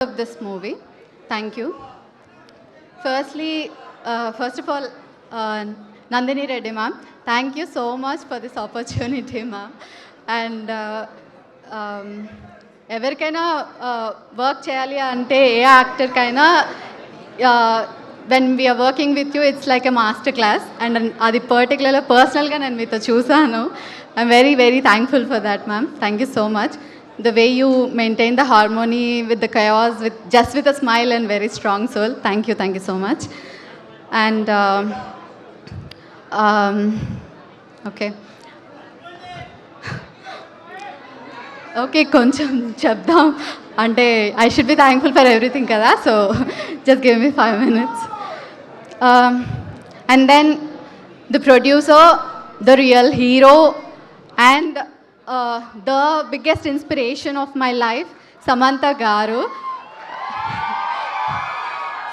of this movie. Thank you. First of all, Nandini Reddy ma'am, thank you so much for this opportunity, ma'am. And ఎవరికైనా work చేయాలి అంటే ఏ యాక్టర్కైనా when we are working with you it's like a master class and అది పర్టికులర్గా పర్సనల్గా నేను మీతో చూసాను. I'm very very thankful for that ma'am. Thank you so much. The way you maintain the harmony with the chaos with a smile and very strong soul. Thank you so much. And okay కొంచెం చెప్దాం అంటే I should be thankful for everything కదా, so just give me 5 minutes. And then the producer, the real hero, and the biggest inspiration of my life, Samantha garu.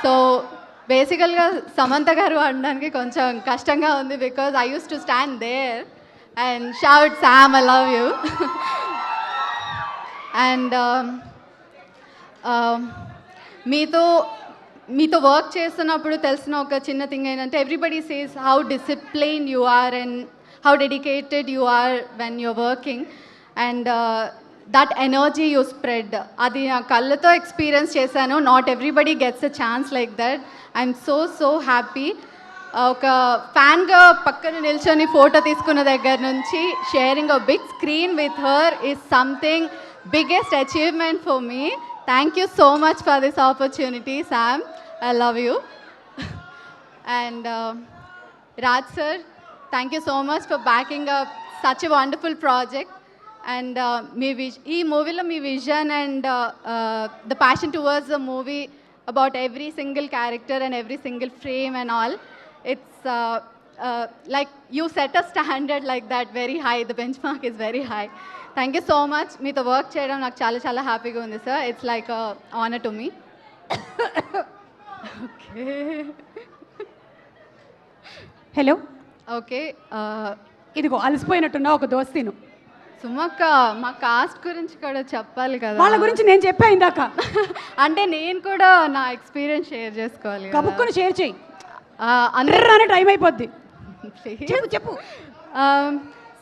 So basically Samantha garu andaniki koncham kashtanga undi because I used to stand there and shout, Sam, I love you. And మీతో work చేస్తున్నప్పుడు తెలిసిన ఒక చిన్న thing ఏంటంటే everybody says how disciplined you are and how dedicated you are when you're working, and that energy you spread, adi na kallato experience chesanu. Not everybody gets a chance like that. I'm so happy. Oka fan ga pakkana nilchoni photo తీసుకున్న దగ్గర నుంచి sharing a big screen with her is something biggest achievement for me. Thank you so much for this opportunity, Sam. I love you. And Raj sir, thank you so much for backing up such a wonderful project. And ee movie lo mee vision and the passion towards the movie about every single character and every single frame and all, it's like you set a standard like that very high. The benchmark is very high. Thank you so much. Meeto work cheyadam నాకు చాలా హ్యాపీగా ఉంది sir. It's like a honor to me. Okay. Hello. Okay, ఇదిగో అలసిపోయినట్టున్నా ఒక దోస్తిను సుమక్క మా cost గురించి కూడా చెప్పాలి కదా. వాళ్ళ గురించి నేను చెప్పా ఇందాక. అంటే నేను కూడా నా ఎక్స్పీరియన్స్ షేర్ చేసుకోవాలి. కబుక్కుని షేర్ చేయి, అందరూ టైం అయిపోద్ది. చెప్పు.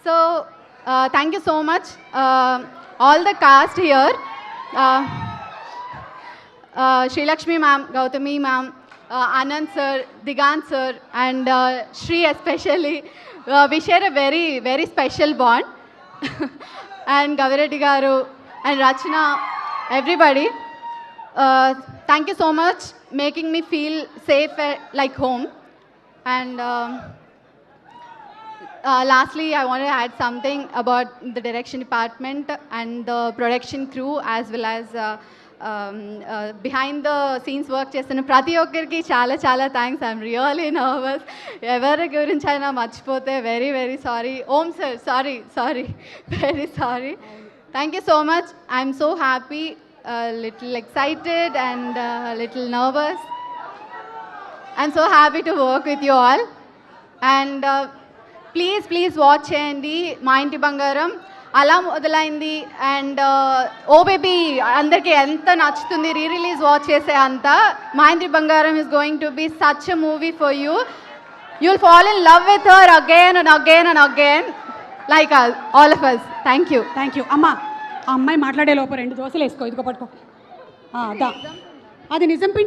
So thank you so much all the cost here, Srilakshmi ma'am, Gautami ma'am, Anand sir, Digant sir, and Shri especially. We share a very very special bond. And Gavireddy garu and Rachna, everybody, thank you so much making me feel safe like home. And lastly, I want to add something about the direction department and the production crew as well as behind the scenes work చేస్తున్న ప్రతి ఒక్కరికి చాలా thanks. I'm really nervous. ఎవరి గురించి అయినా మర్చిపోతే very very sorry. Om sir, sorry very sorry. Thank you so much. I'm so happy, little excited and little nervous. I'm so happy to work with you all. And please watch చేయండి మా ఇంటి బంగారం. అలా మొదలైంది and oh baby అందరికీ ఎంత నచ్చుతుంది. Release watch చేసే అంత Maa Inti Bangaram is going to be such a movie for you. You will fall in love with her again and again like all of us. Thank you. అమ్మా, ఆ అమ్మాయి మాట్లాడే లోపల 2 దోశలు వేసుకో. ఇదిగో పట్టుకో. అది నిజం పిండి.